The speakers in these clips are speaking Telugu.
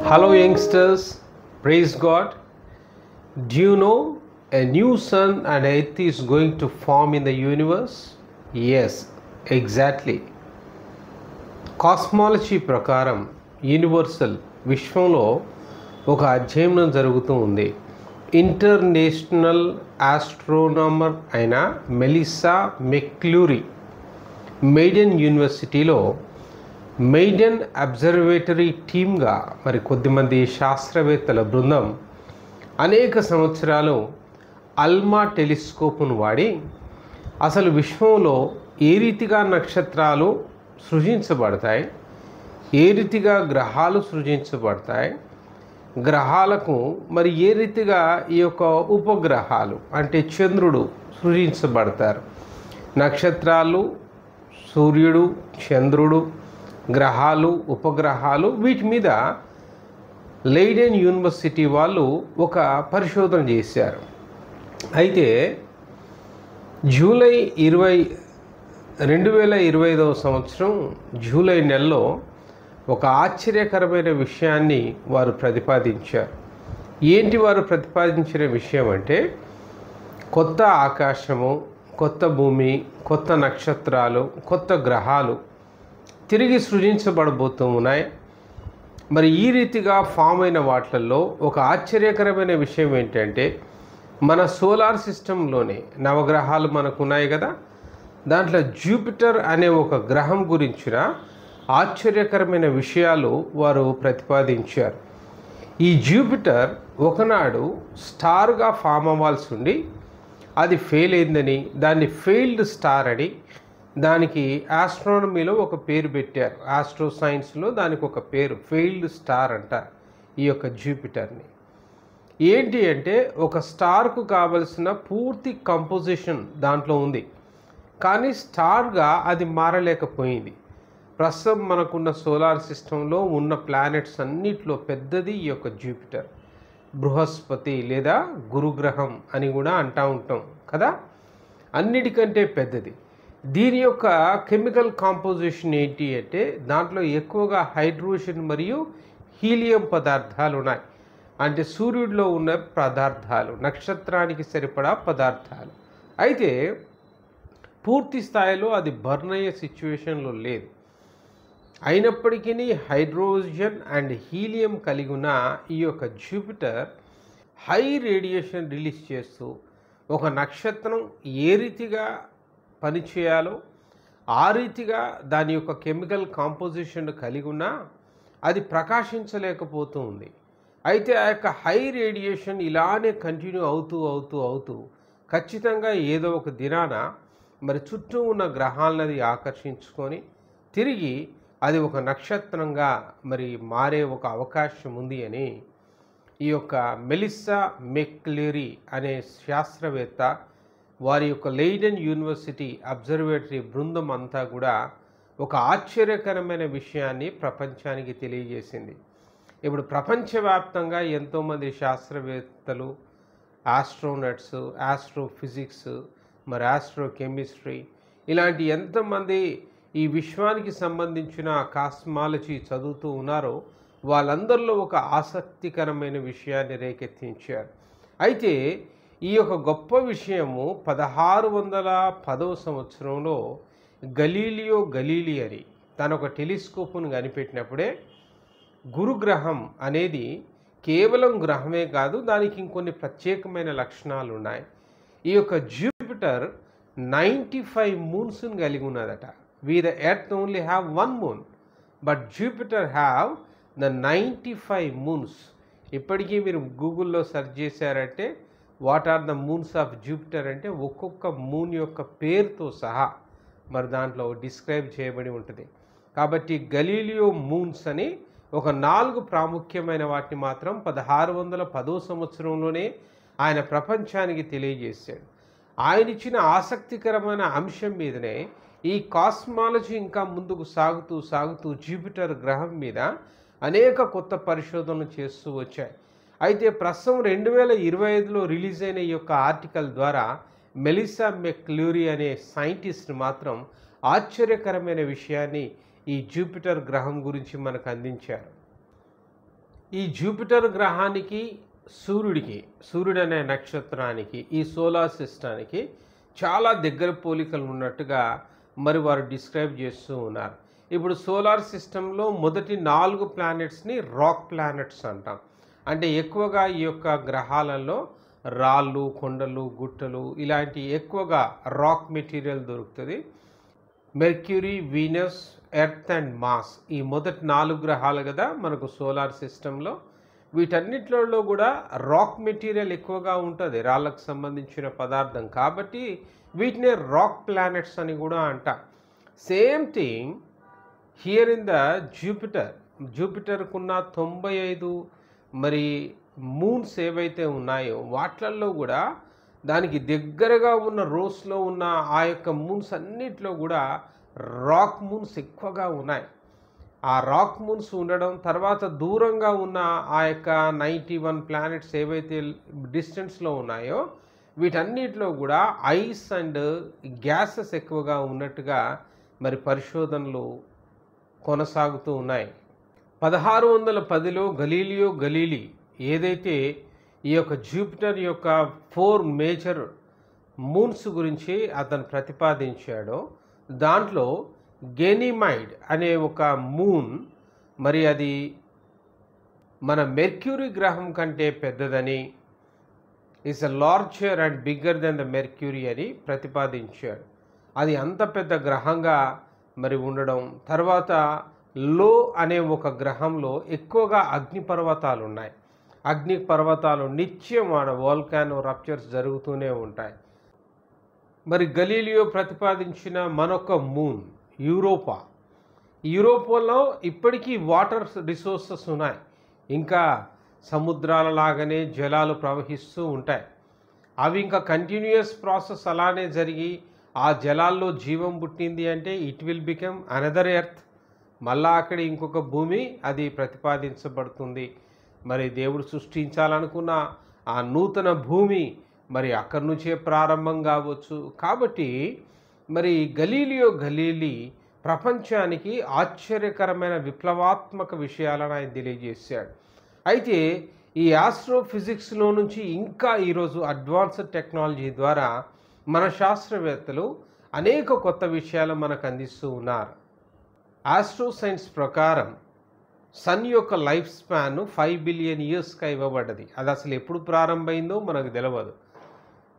Hello, youngsters. Praise God. Do you know a new sun and earth is going to form in the universe? Yes, exactly. Cosmology ప్రకారం యూనివర్సల్ విశ్వంలో ఒక అధ్యయనం జరుగుతూ ఉంది. ఇంటర్నేషనల్ ఆస్ట్రోనామర్ అయిన మెలిసా మెక్లూరీ మెయిడెన్ యూనివర్సిటీలో మెయిడెన్ అబ్జర్వేటరీ టీమ్గా మరి కొద్దిమంది శాస్త్రవేత్తల బృందం అనేక సంవత్సరాలు అల్మా టెలిస్కోప్ను వాడి అసలు విశ్వంలో ఏ రీతిగా నక్షత్రాలు సృజించబడతాయి, ఏ రీతిగా గ్రహాలు సృజించబడతాయి, గ్రహాలకు మరి ఏ రీతిగా ఈ యొక్క ఉపగ్రహాలు అంటే చంద్రుడు సృజించబడతారు, నక్షత్రాలు, సూర్యుడు, చంద్రుడు, గ్రహాలు, ఉపగ్రహాలు, వీటి మీద లెయిడెన్ యూనివర్సిటీ వాళ్ళు ఒక పరిశోధన చేశారు. అయితే జూలై 2025 సంవత్సరం జూలై నెలలో ఒక ఆశ్చర్యకరమైన విషయాన్ని వారు ప్రతిపాదించారు. ఏంటి వారు ప్రతిపాదించిన విషయం అంటే, కొత్త ఆకాశము, కొత్త భూమి, కొత్త నక్షత్రాలు, కొత్త గ్రహాలు తిరిగి సృజించబడబోతూ ఉన్నాయి. మరి ఈ రీతిగా ఫామ్ అయిన వాటిల్లో ఒక ఆశ్చర్యకరమైన విషయం ఏంటంటే, మన సోలార్ సిస్టంలోనే నవగ్రహాలు మనకు ఉన్నాయి కదా, దాంట్లో జూపిటర్ అనే ఒక గ్రహం గురించిన ఆశ్చర్యకరమైన విషయాలు వారు ప్రతిపాదించారు. ఈ జూపిటర్ ఒకనాడు స్టార్గా ఫామ్ అవ్వాల్సి ఉండి అది ఫెయిల్ అయిందని, దాన్ని ఫెయిల్డ్ స్టార్ అని దానికి ఆస్ట్రానమీలో ఒక పేరు పెట్టారు. ఆస్ట్రో సైన్స్లో దానికి ఒక పేరు ఫెయిల్డ్ స్టార్ అంటారు ఈ యొక్క జూపిటర్ని. ఏంటి అంటే, ఒక స్టార్కు కావలసిన పూర్తి కంపోజిషన్ దాంట్లో ఉంది, కానీ స్టార్గా అది మారలేకపోయింది. ప్రస్తుతం మనకున్న సోలార్ సిస్టంలో ఉన్న ప్లానెట్స్ అన్నిట్లో పెద్దది ఈ యొక్క జూపిటర్. బృహస్పతి లేదా గురుగ్రహం అని కూడా అంటూ ఉంటాం కదా, అన్నిటికంటే పెద్దది. దీని యొక్క కెమికల్ కాంపోజిషన్ ఏంటి అంటే, దాంట్లో ఎక్కువగా హైడ్రోజన్ మరియు హీలియం పదార్థాలు ఉన్నాయి. అంటే సూర్యుడిలో ఉన్న పదార్థాలు, నక్షత్రానికి సరిపడా పదార్థాలు. అయితే పూర్తి స్థాయిలో అది బర్న్ అయ్యే సిచ్యువేషన్లో లేదు. అయినప్పటికీ హైడ్రోజన్ అండ్ హీలియం కలిగి ఉన్న ఈ యొక్క జూపిటర్ హై రేడియేషన్ రిలీజ్ చేస్తూ ఒక నక్షత్రం ఏ రీతిగా పనిచేయాలో ఆ రీతిగా దాని యొక్క కెమికల్ కాంపోజిషన్ కలిగి ఉన్నా అది ప్రకాశించలేకపోతూ ఉంది. అయితే ఆ యొక్క హై రేడియేషన్ ఇలానే కంటిన్యూ అవుతూ ఖచ్చితంగా ఏదో ఒక దినాన మరి చుట్టూ ఉన్న గ్రహాలది ఆకర్షించుకొని తిరిగి అది ఒక నక్షత్రంగా మరి మారే ఒక అవకాశం ఉంది అని ఈ యొక్క మెలిసా మెక్లూరీ అనే శాస్త్రవేత్త వారి యొక్క లెయిడెన్ యూనివర్సిటీ అబ్జర్వేటరీ బృందం అంతా కూడా ఒక ఆశ్చర్యకరమైన విషయాన్ని ప్రపంచానికి తెలియజేసింది. ఇప్పుడు ప్రపంచవ్యాప్తంగా ఎంతోమంది శాస్త్రవేత్తలు, ఆస్ట్రోనట్స్, ఆస్ట్రోఫిజిక్స్, మరి ఆస్ట్రోకెమిస్ట్రీ ఇలాంటి ఎంతమంది ఈ విశ్వానికి సంబంధించిన కాస్మాలజీ చదువుతూ ఉన్నారో వాళ్ళందరిలో ఒక ఆసక్తికరమైన విషయాన్ని రేకెత్తించారు. అయితే ఈ యొక్క గొప్ప విషయము 1610 సంవత్సరంలో గలీలియో గలీలీ అని తన ఒక టెలిస్కోప్ను కనిపెట్టినప్పుడే గురుగ్రహం అనేది కేవలం గ్రహమే కాదు, దానికి ఇంకొన్ని ప్రత్యేకమైన లక్షణాలు ఉన్నాయి. ఈ యొక్క జూపిటర్ 95 మూన్స్ని కలిగి ఉన్నదట. We the Earth only have 1 moon, but Jupiter have the 95 moons. ఇప్పటికీ మీరు గూగుల్లో సెర్చ్ చేశారంటే what are the moons of Jupiter అంటే ఒక్కొక్క మూన్ యొక్క పేరుతో సహా మరి దాంట్లో డిస్క్రైబ్ చేయబడి ఉంటుంది. కాబట్టి గలీలియో మూన్స్ అని ఒక 4 ప్రాముఖ్యమైన వాటిని మాత్రం 1610 సంవత్సరంలోనే ఆయన ప్రపంచానికి తెలియజేశాడు. ఆయన ఇచ్చిన ఆసక్తికరమైన అంశం మీదనే ఈ కాస్మాలజీ ఇంకా ముందుకు సాగుతూ జూపిటర్ గ్రహం మీద అనేక కొత్త పరిశోధనలు చేస్తూ వచ్చాయి. అయితే ప్రస్తుతం 2025లో రిలీజ్ అయిన ఈ యొక్క ఆర్టికల్ ద్వారా మెలిసా మెక్లూరీ అనే సైంటిస్ట్ మాత్రం ఆశ్చర్యకరమైన విషయాన్ని ఈ జూపిటర్ గ్రహం గురించి మనకు అందించారు. ఈ జూపిటర్ గ్రహానికి సూర్యుడు అనే నక్షత్రానికి ఈ సోలార్ సిస్టానికి చాలా దగ్గర పోలికలు ఉన్నట్టుగా మరి వారు డిస్క్రైబ్ చేస్తూ ఉన్నారు. ఇప్పుడు సోలార్ సిస్టంలో మొదటి 4 ప్లానెట్స్ని రాక్ ప్లానెట్స్ అంటాం. అంటే ఎక్కువగా ఈ యొక్క గ్రహాలలో రాళ్ళు, కొండలు, గుట్టలు ఇలాంటి ఎక్కువగా రాక్ మెటీరియల్ దొరుకుతుంది. Mercury, Venus, Earth and Mars ఈ మొదటి 4 గ్రహాలు కదా మనకు సోలార్ సిస్టంలో. వీటన్నిటిలో కూడా రాక్ మెటీరియల్ ఎక్కువగా ఉంటుంది, రాళ్ళకు సంబంధించిన పదార్థం. కాబట్టి వీటినే రాక్ ప్లానెట్స్ అని కూడా అంటాం. Same thing here in the జూపిటర్కున్న 95 మరి మూన్స్ ఏవైతే ఉన్నాయో వాట్లల్లో కూడా దానికి దగ్గరగా ఉన్న రోస్లో ఉన్న ఆ యొక్క మూన్స్ అన్నిట్లో కూడా రాక్ మూన్స్ ఎక్కువగా ఉన్నాయి. ఆ రాక్ మూన్స్ ఉండడం, తర్వాత దూరంగా ఉన్న ఆ యొక్క 91 ప్లానెట్స్ ఏవైతే డిస్టెన్స్లో ఉన్నాయో వీటన్నిటిలో కూడా ఐస్ అండ్ గ్యాసెస్ ఎక్కువగా ఉన్నట్టుగా మరి పరిశోధనలు కొనసాగుతూ ఉన్నాయి. 1610లో గలీలియో గలీలీ ఏదైతే ఈ యొక్క జూపిటర్ యొక్క 4 మేజర్ మూన్స్ గురించి అతను ప్రతిపాదించాడో దాంట్లో గెనీమైడ్ అనే ఒక మూన్ మరి అది మన మెర్క్యూరీ గ్రహం కంటే పెద్దదని, is a larger and bigger than the Mercury అని ప్రతిపాదించాడు. అది అంత పెద్ద గ్రహంగా మరి ఉండడం, తర్వాత లో అనే ఒక గ్రహంలో ఎక్కువగా అగ్నిపర్వతాలు ఉన్నాయి. అగ్నిపర్వతాలు నిత్యం ఆడ వోల్కానో రప్చర్స్ జరుగుతూనే ఉంటాయి. మరి గలీలియో ప్రతిపాదించిన మరొక మూన్ యూరోపాలో ఇప్పటికీ వాటర్ రిసోర్సెస్ ఉన్నాయి. ఇంకా సముద్రాల లాగానే జలాలు ప్రవహిస్తూ ఉంటాయి. అవి ఇంకా కంటిన్యూయస్ ప్రాసెస్ అలానే జరిగి ఆ జలాల్లో జీవం పుట్టింది అంటే it will become another earth. మళ్ళా అక్కడ ఇంకొక భూమి అది ప్రతిపాదించబడుతుంది. మరి దేవుడు సృష్టించాలనుకున్న ఆ నూతన భూమి మరి అక్కడి నుంచే ప్రారంభం కావచ్చు. కాబట్టి మరి గలీలీ ప్రపంచానికి ఆశ్చర్యకరమైన విప్లవాత్మక విషయాలను ఆయన తెలియజేశాడు. అయితే ఈ ఆస్ట్రోఫిజిక్స్లో నుంచి ఇంకా ఈరోజు అడ్వాన్స్డ్ టెక్నాలజీ ద్వారా మన శాస్త్రవేత్తలు అనేక కొత్త విషయాలు మనకు అందిస్తూ ఉన్నారు. ఆస్ట్రో సైన్స్ ప్రకారం సన్ యొక్క లైఫ్ స్పాన్ 5 బిలియన్ ఇయర్స్గా ఇవ్వబడ్డది. అది అసలు ఎప్పుడు ప్రారంభమైందో మనకు తెలియదు.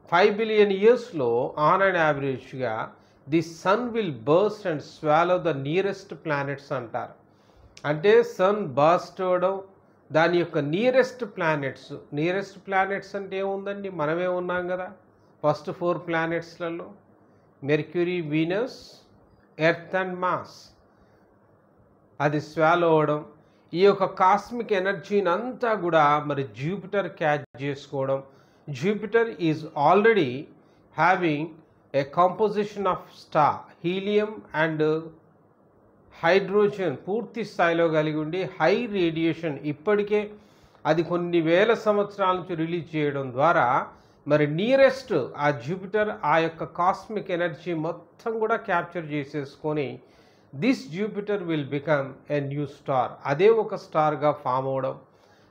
5 బిలియన్ ఇయర్స్లో ఆన్ అండ్ యావరేజ్గా the sun will burst and swallow the nearest planets అంటారు. అంటే సన్ బర్స్ట్ అవ్వడం, దాని యొక్క నియరెస్ట్ ప్లానెట్స్ అంటే ఏముందండి, మనమే ఉన్నాం కదా. ఫస్ట్ 4 ప్లానెట్స్లలో Mercury, Venus, Earth and Mars అది స్వాలో అవ్వడం, ఈ యొక్క కాస్మిక్ ఎనర్జీని అంతా కూడా మరి జూపిటర్ క్యాచ్ చేసుకోవడం. Jupiter is already having a composition of star, helium and hydrogen పూర్తి స్థాయిలో కలిగి ఉండి హై రేడియేషన్ ఇప్పటికే అది కొన్ని వేల సంవత్సరాల నుంచి రిలీజ్ చేయడం ద్వారా మరి నియరెస్ట్ ఆ జూపిటర్ ఆ యొక్క కాస్మిక్ ఎనర్జీ మొత్తం కూడా క్యాప్చర్ చేసేసుకొని this Jupiter will become a new star, అదే ఒక స్టార్గా ఫామ్ అవడం.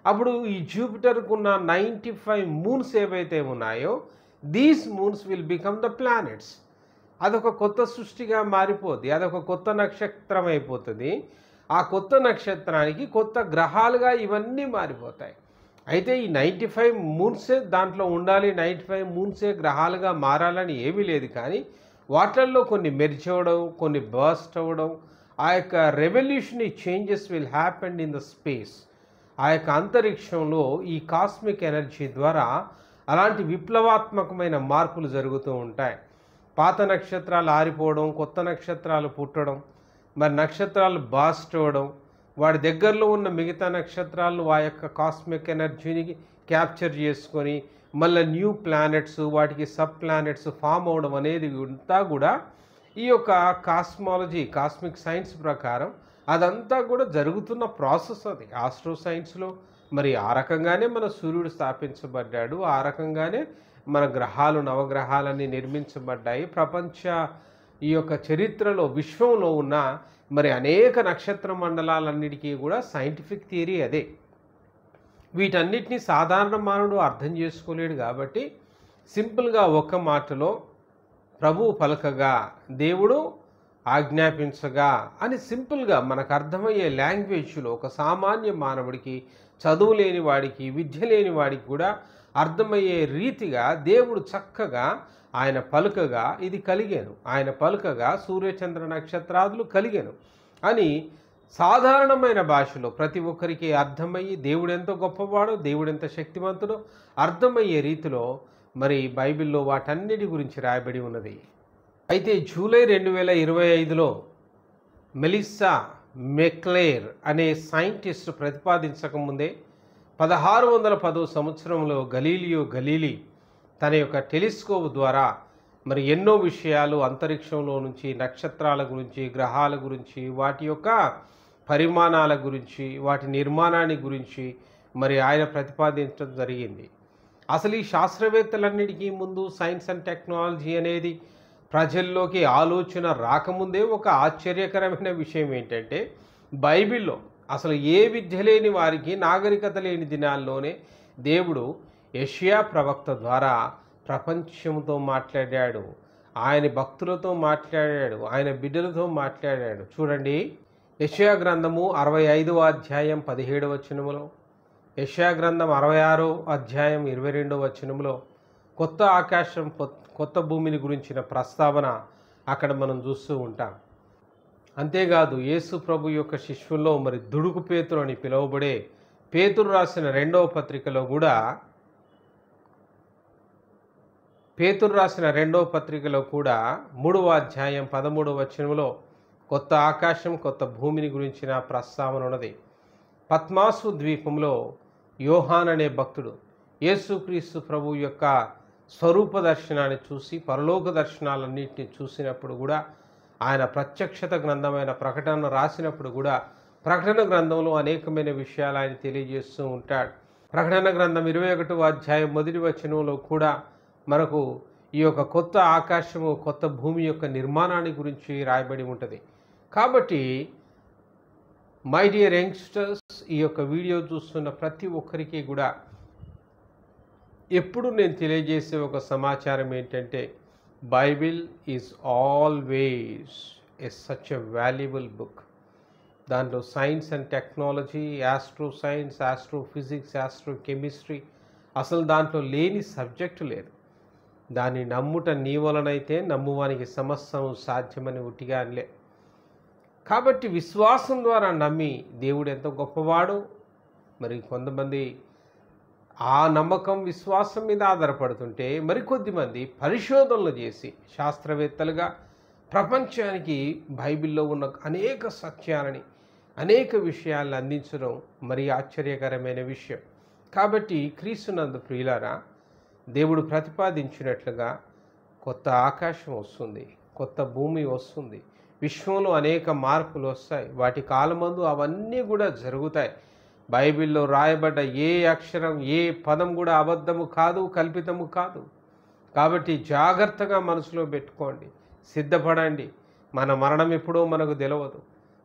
అప్పుడు ఈ జూపిటర్కు ఉన్న 95 మూన్స్ ఏవైతే ఉన్నాయో these moons will become the planets. అదొక కొత్త సృష్టిగా మారిపోద్ది, అదొక కొత్త నక్షత్రం అయిపోతుంది. ఆ కొత్త నక్షత్రానికి కొత్త గ్రహాలుగా ఇవన్నీ మారిపోతాయి. అయితే ఈ 95 మూన్సే దాంట్లో ఉండాలి, 95 మూన్సే గ్రహాలుగా మారాలని ఏమీ లేదు. కానీ వాటర్లో కొన్ని మెర్జ్ అవ్వడం, కొన్ని బర్స్ట్ అవ్వడం, ఆ యొక్క revolutionary changes will happen in the space. ఆ యొక్క అంతరిక్షంలో ఈ కాస్మిక్ ఎనర్జీ ద్వారా అలాంటి విప్లవాత్మకమైన మార్పులు జరుగుతూ ఉంటాయి. పాత నక్షత్రాలు ఆరిపోవడం, కొత్త నక్షత్రాలు పుట్టడం, మరి నక్షత్రాలు బాస్ట్ అవ్వడం, వాడి దగ్గరలో ఉన్న మిగతా నక్షత్రాలను ఆ యొక్క కాస్మిక్ ఎనర్జీని క్యాప్చర్ చేసుకొని మళ్ళీ న్యూ ప్లానెట్స్, వాటికి సబ్ ప్లానెట్స్ ఫామ్ అవడం అనేది అంతా కూడా ఈ యొక్క కాస్మిక్ సైన్స్ ప్రకారం అదంతా కూడా జరుగుతున్న ప్రాసెస్. అది ఆస్ట్రో సైన్స్లో మరి ఆ రకంగానే మన సూర్యుడు స్థాపించబడ్డాడు, ఆ రకంగానే మన గ్రహాలు, నవగ్రహాలన్నీ నిర్మించబడ్డాయి. ప్రపంచ ఈ యొక్క చరిత్రలో విశ్వంలో ఉన్న మరి అనేక నక్షత్ర మండలాలన్నిటికీ కూడా సైంటిఫిక్ థియరీ అదే. వీటన్నిటినీ సాధారణ మానవుడు అర్థం చేసుకోలేడు. కాబట్టి సింపుల్గా ఒక్క మాటలో ప్రభువు పలకగా, దేవుడు ఆజ్ఞాపించగా అని సింపుల్గా మనకు అర్థమయ్యే లాంగ్వేజ్లో ఒక సామాన్య మానవుడికి, చదువు లేని వాడికి, విద్య లేని వాడికి కూడా అర్థమయ్యే రీతిగా దేవుడు చక్కగా ఆయన పలుకగా ఇది కలిగాను, ఆయన పలుకగా సూర్యచంద్ర నక్షత్రాదులు కలిగాను అని సాధారణమైన భాషలో ప్రతి ఒక్కరికి అర్థమయ్యి దేవుడు ఎంతో గొప్పవాడో, దేవుడు ఎంత శక్తివంతుడో అర్థమయ్యే రీతిలో మరి బైబిల్లో వాటన్నిటి గురించి రాయబడి ఉన్నది. అయితే జూలై 2025లో మెలిస్సా మెక్లేర్ అనే సైంటిస్ట్ ప్రతిపాదించకముందే 1610 సంవత్సరంలో గలీలియో గలీలీ తన యొక్క టెలిస్కోప్ ద్వారా మరి ఎన్నో విషయాలు అంతరిక్షంలో నుంచి, నక్షత్రాల గురించి, గ్రహాల గురించి, వాటి యొక్క పరిమాణాల గురించి, వాటి నిర్మాణాన్ని గురించి మరి ఆయన ప్రతిపాదించడం జరిగింది. అసలు ఈ శాస్త్రవేత్తలన్నిటికీ ముందు సైన్స్ అండ్ టెక్నాలజీ అనేది ప్రజల్లోకి ఆలోచన రాకముందే ఒక ఆశ్చర్యకరమైన విషయం ఏంటంటే, బైబిల్లో అసలు ఏ విద్య లేని వారికి, నాగరికత లేని దినాల్లోనే దేవుడు యెషయా ప్రవక్త ద్వారా ప్రపంచంతో మాట్లాడాడు, ఆయన భక్తులతో మాట్లాడాడు, ఆయన బిడ్డలతో మాట్లాడాడు. చూడండి, యెషయా గ్రంథము 65వ అధ్యాయం 17వ వచనములో, యెషయా గ్రంథం 66వ అధ్యాయం 22వ వచనంలో కొత్త ఆకాశం, కొత్త భూమిని గురించిన ప్రస్తావన అక్కడ మనం చూస్తూ ఉంటాం. అంతేకాదు యేసు ప్రభు యొక్క శిష్యుల్లో మరి దుడుకు పేతురు అని పిలువబడే పేతురు రాసిన రెండవ పత్రికలో కూడా 3వ అధ్యాయం 13వ వచనంలో కొత్త ఆకాశం, కొత్త భూమిని గురించిన ప్రస్తావన ఉన్నది. పద్మాసు ద్వీపంలో యోహాన్ అనే భక్తుడు యేసుక్రీస్తు ప్రభు యొక్క స్వరూప దర్శనాన్ని చూసి, పరలోక దర్శనాలన్నింటినీ చూసినప్పుడు కూడా, ఆయన ప్రత్యక్షత గ్రంథమైన ప్రకటన రాసినప్పుడు కూడా ప్రకటన గ్రంథంలో అనేకమైన విషయాలు ఆయన తెలియజేస్తూ ఉంటాడు. ప్రకటన గ్రంథం 21వ అధ్యాయం 1వ వచనంలో కూడా మనకు ఈ యొక్క కొత్త ఆకాశము, కొత్త భూమి యొక్క నిర్మాణాన్ని గురించి రాయబడి ఉంటుంది. కాబట్టి మై డియర్ యంగ్స్టర్స్, ఈ యొక్క వీడియో చూస్తున్న ప్రతి ఒక్కరికి కూడా ఎప్పుడు నేను తెలియజేసే ఒక సమాచారం ఏంటంటే, Bible is always such a valuable book. దాంట్లో science and technology, astro science, astro physics, astro chemistry, అసలు దాంట్లో లేని సబ్జెక్టు లేదు. దాన్ని నమ్ముట నీ వలనైతే నమ్మువానికి సమస్తము సాధ్యమని ఉట్టిగా అనలే. కాబట్టి విశ్వాసం ద్వారా నమ్మి దేవుడు ఎంతో గొప్పవాడు. మరి కొంతమంది ఆ నమ్మకం, విశ్వాసం మీద ఆధారపడుతుంటే మరికొద్దిమంది పరిశోధనలు చేసి శాస్త్రవేత్తలుగా ప్రపంచానికి బైబిల్లో ఉన్న అనేక సత్యాలని, అనేక విషయాలను అందించడం మరి ఆశ్చర్యకరమైన విషయం. కాబట్టి క్రీస్తునందు ప్రియులారా, దేవుడు ప్రతిపాదించినట్లుగా కొత్త ఆకాశం వస్తుంది, కొత్త భూమి వస్తుంది, విశ్వంలో అనేక మార్పులు వస్తాయి. వాటి కాలమందు అవన్నీ కూడా జరుగుతాయి. బైబిల్లో రాయబడ్డ ఏ అక్షరం, ఏ పదం కూడా అబద్ధము కాదు, కల్పితము కాదు. కాబట్టి జాగ్రత్తగా మనసులో పెట్టుకోండి, సిద్ధపడండి. మన మరణం ఎప్పుడో మనకు తెలియదు,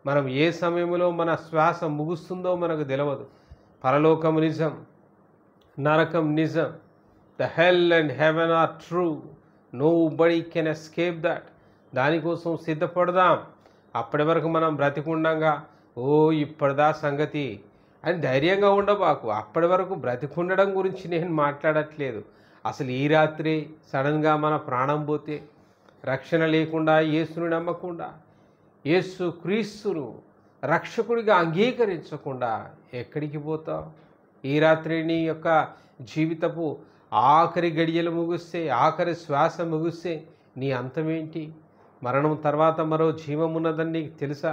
మనం ఏ సమయంలో మన శ్వాస ముగుస్తుందో మనకు తెలియదు. పరలోకము నిజం, నరకం నిజం. The hell and heaven are true, nobody can escape that. దానికోసం సిద్ధపడదాం. అప్పటి వరకు మనం బ్రతికుండగా ఇప్పటిదా సంగతి అని ధైర్యంగా ఉండబాకు. అప్పటి వరకు బ్రతికుండడం గురించి నేను మాట్లాడట్లేదు. అసలు ఈ రాత్రి సడన్గా మన ప్రాణం పోతే, రక్షణ లేకుండా, యేసును నమ్మకుండా, యేసు క్రీస్తును రక్షకుడిగా అంగీకరించకుండా ఎక్కడికి పోతావు? ఈ రాత్రి నీ యొక్క జీవితపు ఆఖరి గడియలు ముగిస్తే, ఆఖరి శ్వాస ముగిస్తే నీ అంతమేంటి? మరణం తర్వాత మరో జీవం ఉన్నదని నీకు తెలుసా?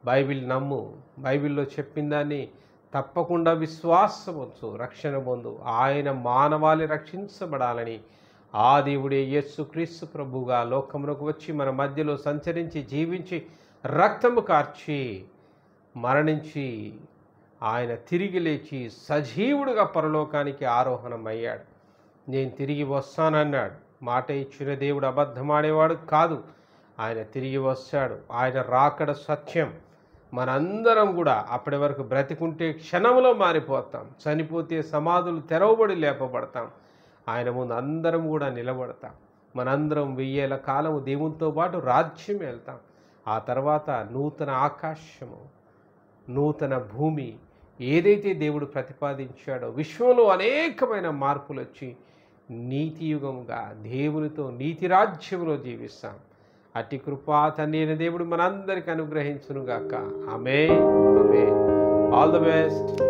బైబిల్ నమ్ము, బైబిల్లో చెప్పిన దాన్ని తప్పకుండా విశ్వాసవచ్చు, రక్షణ పొందు. ఆయన మానవాళి రక్షించబడాలని ఆ దేవుడే యేసుక్రీస్తు ప్రభువుగా లోకమునకు వచ్చి మన మధ్యలో సంచరించి, జీవించి, రక్తము కార్చి, మరణించి, ఆయన తిరిగి లేచి సజీవుడుగా పరలోకానికి ఆరోహణమయ్యాడు. నేను తిరిగి వస్తానన్నాడు. మాట ఇచ్చిన దేవుడు అబద్ధమాడేవాడు కాదు. ఆయన తిరిగి వచ్చాడు. ఆయన రాకడ సత్యం. మనందరం కూడా అప్పటి వరకు బ్రతికుంటే క్షణంలో మారిపోతాం, చనిపోతే సమాధులు తెరవబడి లేపబడతాం. ఆయన ముందు అందరం కూడా నిలబడతాం. మనందరం 1000 ఏళ్ల కాలము దేవునితో పాటు రాజ్యం వెళ్తాం. ఆ తర్వాత నూతన ఆకాశము, నూతన భూమి ఏదైతే దేవుడు ప్రతిపాదించాడో విశ్వంలో అనేకమైన మార్పులు వచ్చి నీతియుగముగా దేవునితో నీతి రాజ్యంలో జీవిస్తాం. అట్టి కృపా తండ్రి అయిన దేవుడు మనందరికీ అనుగ్రహించునుగాక. ఆమేన్. All the best.